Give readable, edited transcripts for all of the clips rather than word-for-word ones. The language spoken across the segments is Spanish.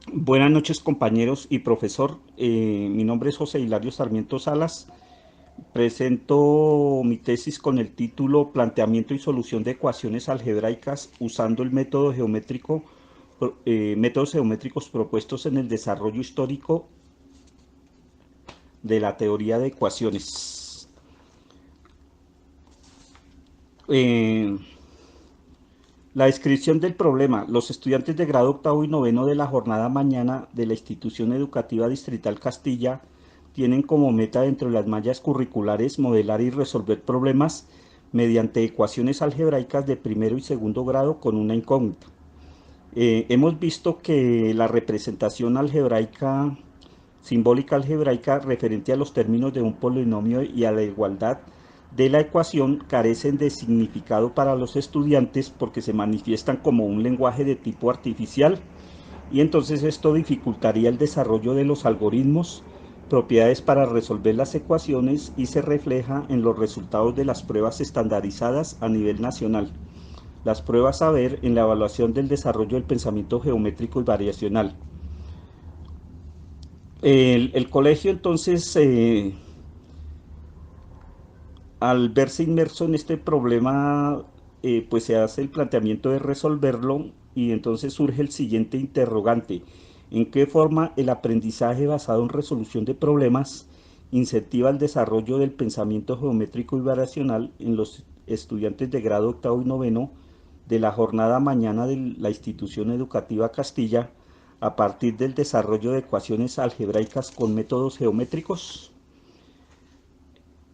Buenas noches, compañeros y profesor. Mi nombre es José Hilario Sarmiento Salas. Presento mi tesis con el título Planteamiento y solución de ecuaciones algebraicas usando el método geométrico, métodos geométricos propuestos en el desarrollo histórico de la teoría de ecuaciones. Eh, La descripción del problema. Los estudiantes de grado octavo y noveno de la jornada mañana de la Institución Educativa Distrital Castilla tienen como meta dentro de las mallas curriculares modelar y resolver problemas mediante ecuaciones algebraicas de primero y segundo grado con una incógnita. Hemos visto que la representación algebraica, simbólica algebraica referente a los términos de un polinomio y a la igualdad de la ecuación carecen de significado para los estudiantes porque se manifiestan como un lenguaje de tipo artificial y entonces esto dificultaría el desarrollo de los algoritmos, propiedades para resolver las ecuaciones y se refleja en los resultados de las pruebas estandarizadas a nivel nacional. Las pruebas a ver en la evaluación del desarrollo del pensamiento geométrico y variacional. El colegio entonces, al verse inmerso en este problema, pues se hace el planteamiento de resolverlo y entonces surge el siguiente interrogante. ¿En qué forma el aprendizaje basado en resolución de problemas incentiva el desarrollo del pensamiento geométrico y variacional en los estudiantes de grado octavo y noveno de la jornada mañana de la institución educativa Castilla a partir del desarrollo de ecuaciones algebraicas con métodos geométricos?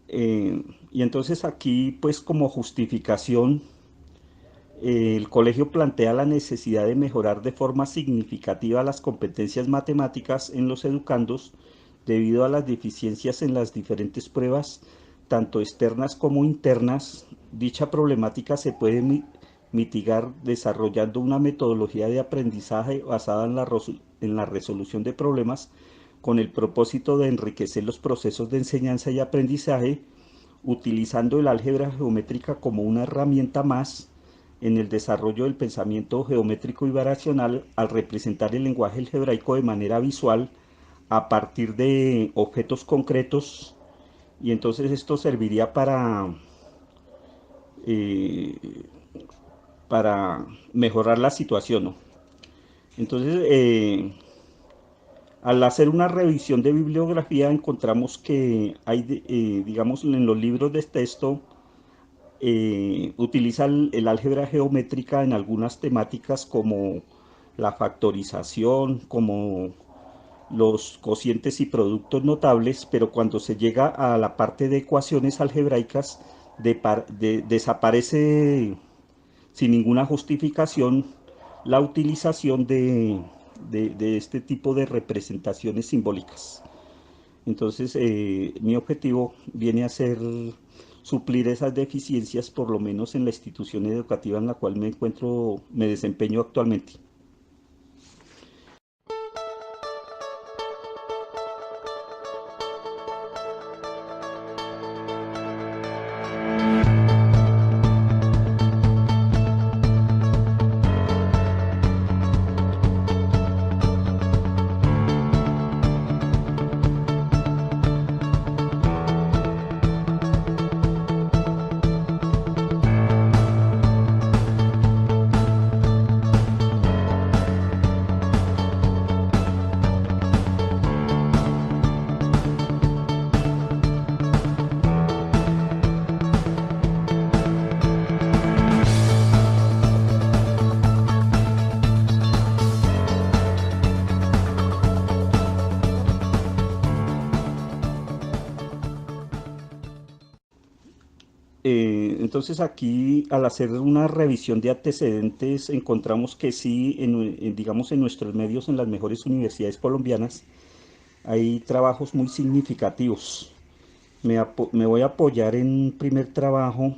Y entonces aquí, pues como justificación, el colegio plantea la necesidad de mejorar de forma significativa las competencias matemáticas en los educandos debido a las deficiencias en las diferentes pruebas, tanto externas como internas. Dicha problemática se puede mitigar desarrollando una metodología de aprendizaje basada en la resolución de problemas con el propósito de enriquecer los procesos de enseñanza y aprendizaje, utilizando el álgebra geométrica como una herramienta más en el desarrollo del pensamiento geométrico y variacional al representar el lenguaje algebraico de manera visual a partir de objetos concretos, y entonces esto serviría eh, para mejorar la situación, ¿no? Entonces, al hacer una revisión de bibliografía encontramos que hay, digamos, en los libros de texto utiliza el álgebra geométrica en algunas temáticas como la factorización, como los cocientes y productos notables, pero cuando se llega a la parte de ecuaciones algebraicas desaparece sin ninguna justificación la utilización de este tipo de representaciones simbólicas. Entonces, mi objetivo viene a ser suplir esas deficiencias, por lo menos en la institución educativa en la cual me desempeño actualmente. Entonces aquí, al hacer una revisión de antecedentes, encontramos que sí, digamos, en nuestros medios, en las mejores universidades colombianas, hay trabajos muy significativos. Me voy a apoyar en un primer trabajo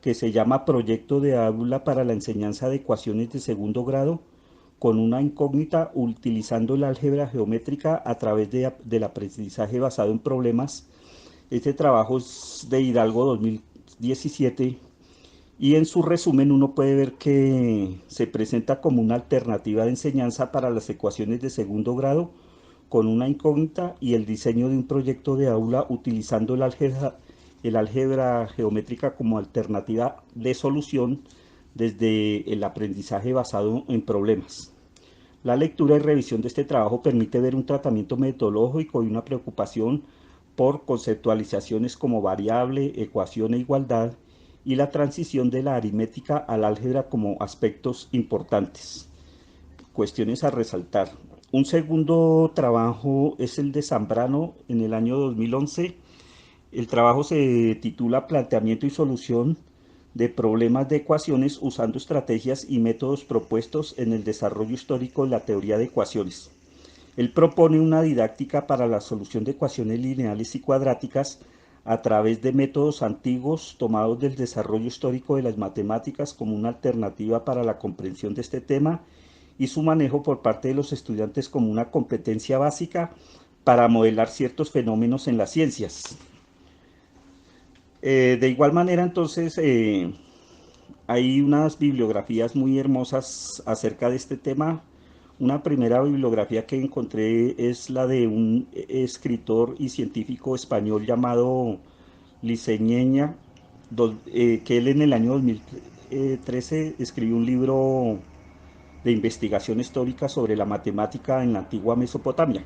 que se llama Proyecto de Aula para la enseñanza de ecuaciones de segundo grado con una incógnita utilizando el álgebra geométrica a través del aprendizaje basado en problemas. Este trabajo es de Hidalgo 2017 Y en su resumen uno puede ver que se presenta como una alternativa de enseñanza para las ecuaciones de segundo grado con una incógnita y el diseño de un proyecto de aula utilizando el álgebra geométrica como alternativa de solución desde el aprendizaje basado en problemas. La lectura y revisión de este trabajo permite ver un tratamiento metodológico y una preocupación por conceptualizaciones como variable, ecuación e igualdad, y la transición de la aritmética al álgebra como aspectos importantes. Cuestiones a resaltar. Un segundo trabajo es el de Zambrano en el año 2011. El trabajo se titula Planteamiento y solución de problemas de ecuaciones usando estrategias y métodos propuestos en el desarrollo histórico de la teoría de ecuaciones. Él propone una didáctica para la solución de ecuaciones lineales y cuadráticas a través de métodos antiguos tomados del desarrollo histórico de las matemáticas como una alternativa para la comprensión de este tema y su manejo por parte de los estudiantes como una competencia básica para modelar ciertos fenómenos en las ciencias. De igual manera, entonces, hay unas bibliografías muy hermosas acerca de este tema. Una primera bibliografía que encontré es la de un escritor y científico español llamado Liceñeña, que él en el año 2013 escribió un libro de investigación histórica sobre la matemática en la antigua Mesopotamia.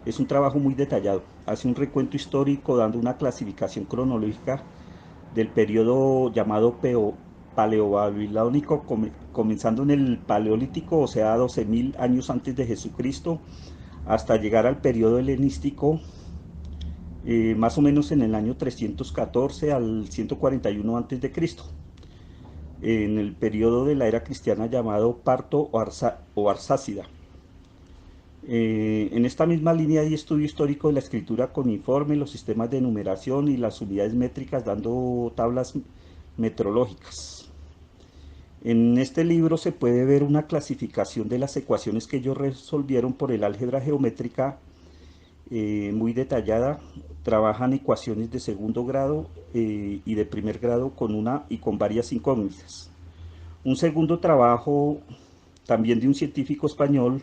Es un trabajo muy detallado, hace un recuento histórico dando una clasificación cronológica del periodo llamado paleobabilónico, comenzando en el paleolítico, o sea, 12.000 años antes de Jesucristo, hasta llegar al periodo helenístico, más o menos en el año 314 al 141 antes de Cristo, en el periodo de la era cristiana llamado Parto o Arsácida. En esta misma línea hay estudio histórico de la escritura con informe, los sistemas de numeración y las unidades métricas dando tablas metrológicas. En este libro se puede ver una clasificación de las ecuaciones que ellos resolvieron por el álgebra geométrica muy detallada. Trabajan ecuaciones de segundo grado y de primer grado con una y con varias incógnitas. Un segundo trabajo también de un científico español,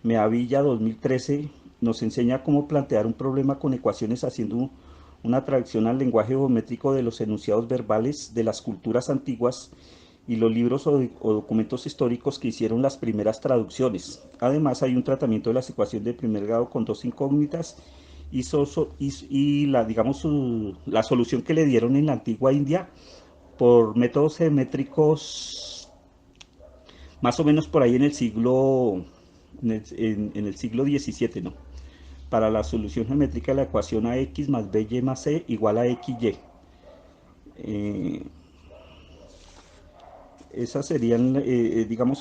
Meavilla 2013, nos enseña cómo plantear un problema con ecuaciones haciendo una traducción al lenguaje geométrico de los enunciados verbales de las culturas antiguas y los libros o documentos históricos que hicieron las primeras traducciones. Además hay un tratamiento de las ecuaciones de primer grado con dos incógnitas y la solución que le dieron en la antigua India por métodos geométricos más o menos por ahí en el siglo en el siglo XVII, ¿no? Para la solución geométrica de la ecuación ax más by más c igual a xy. Esas serían, digamos,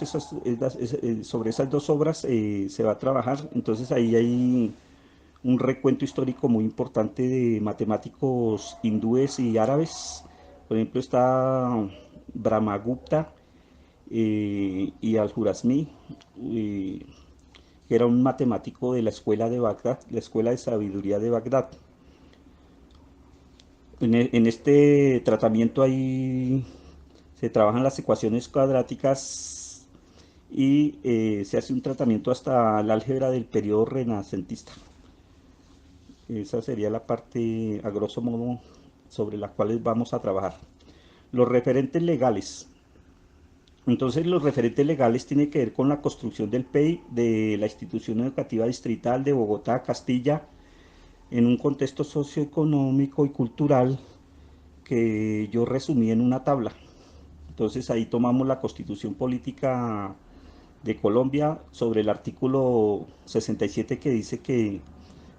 sobre esas dos obras se va a trabajar. Entonces ahí hay un recuento histórico muy importante de matemáticos hindúes y árabes. Por ejemplo, está Brahmagupta y Al-Khwarizmi, que era un matemático de la escuela de Bagdad, la escuela de sabiduría de Bagdad. En este tratamiento ahí se trabajan las ecuaciones cuadráticas y se hace un tratamiento hasta el álgebra del periodo renacentista. Esa sería la parte, a grosso modo, sobre la cual vamos a trabajar. Los referentes legales. Entonces, los referentes legales tienen que ver con la construcción del PEI de la Institución Educativa Distrital de Bogotá, Castilla, en un contexto socioeconómico y cultural que yo resumí en una tabla. Entonces ahí tomamos la Constitución Política de Colombia sobre el artículo 67 que dice que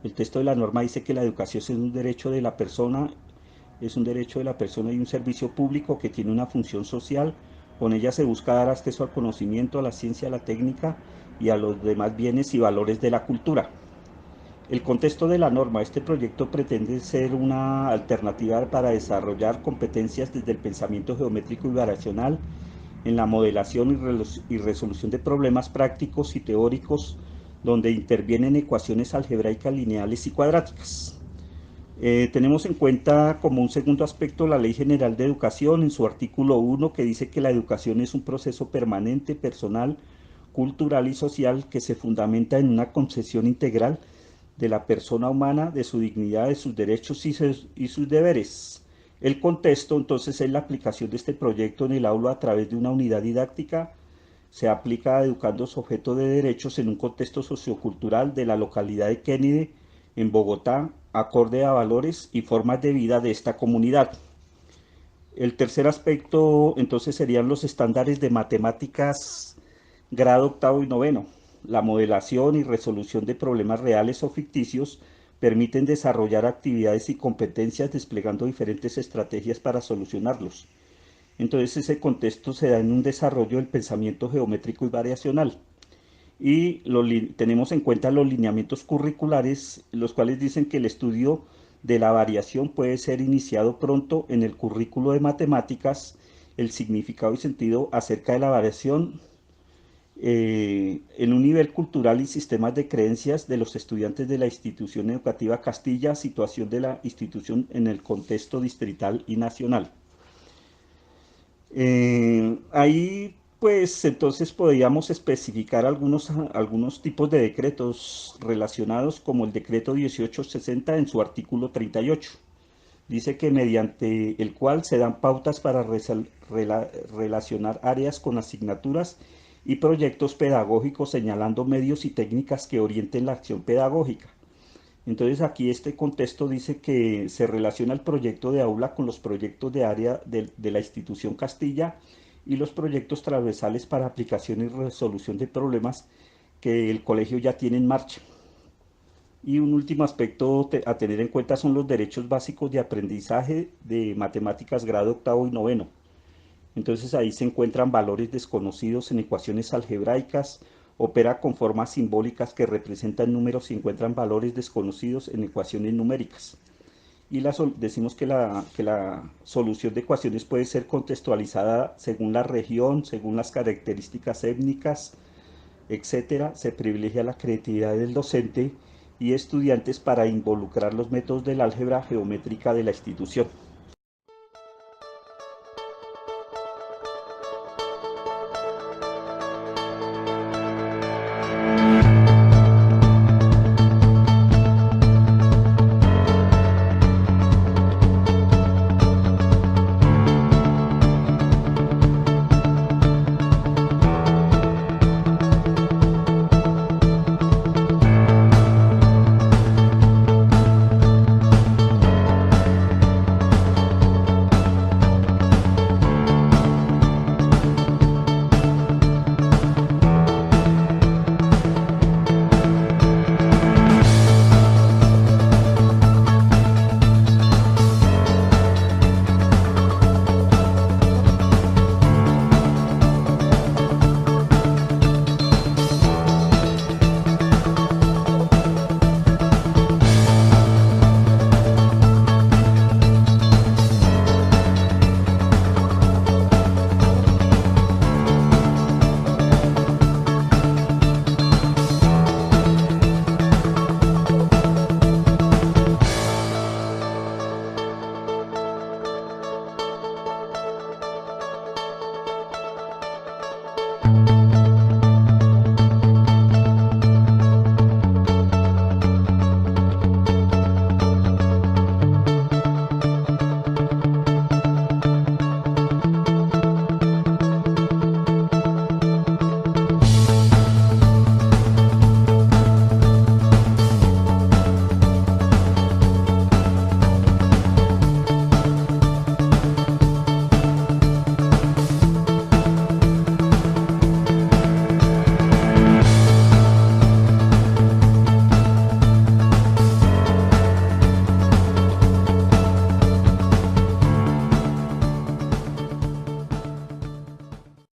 el texto de la norma dice que la educación es un derecho de la persona, es un derecho de la persona y un servicio público que tiene una función social. Con ella se busca dar acceso al conocimiento, a la ciencia, a la técnica y a los demás bienes y valores de la cultura. El contexto de la norma. Este proyecto pretende ser una alternativa para desarrollar competencias desde el pensamiento geométrico y variacional en la modelación y resolución de problemas prácticos y teóricos donde intervienen ecuaciones algebraicas lineales y cuadráticas. Tenemos en cuenta como un segundo aspecto la Ley General de Educación en su artículo 1 que dice que la educación es un proceso permanente, personal, cultural y social que se fundamenta en una concepción integral de la persona humana, de su dignidad, de sus derechos y sus deberes. El contexto entonces es la aplicación de este proyecto en el aula a través de una unidad didáctica. Se aplica a educando sujetos de derechos en un contexto sociocultural de la localidad de Kennedy, en Bogotá, acorde a valores y formas de vida de esta comunidad. El tercer aspecto entonces serían los estándares de matemáticas grado octavo y noveno. La modelación y resolución de problemas reales o ficticios permiten desarrollar actividades y competencias desplegando diferentes estrategias para solucionarlos. Entonces ese contexto se da en un desarrollo del pensamiento geométrico y variacional. Y tenemos en cuenta los lineamientos curriculares, los cuales dicen que el estudio de la variación puede ser iniciado pronto en el currículo de matemáticas, el significado y sentido acerca de la variación en un nivel cultural y sistemas de creencias de los estudiantes de la institución educativa Castilla, situación de la institución en el contexto distrital y nacional. Ahí pues entonces podríamos especificar algunos tipos de decretos relacionados como el decreto 1860 en su artículo 38. Dice que mediante el cual se dan pautas para relacionar áreas con asignaturas y proyectos pedagógicos señalando medios y técnicas que orienten la acción pedagógica. Entonces aquí este contexto dice que se relaciona el proyecto de aula con los proyectos de área de la institución Castilla y los proyectos transversales para aplicación y resolución de problemas que el colegio ya tiene en marcha. Y un último aspecto a tener en cuenta son los derechos básicos de aprendizaje de matemáticas grado octavo y noveno. Entonces ahí se encuentran valores desconocidos en ecuaciones algebraicas, opera con formas simbólicas que representan números y encuentran valores desconocidos en ecuaciones numéricas. Y decimos que la solución de ecuaciones puede ser contextualizada según la región, según las características étnicas, etcétera. Se privilegia la creatividad del docente y estudiantes para involucrar los métodos del álgebra geométrica de la institución.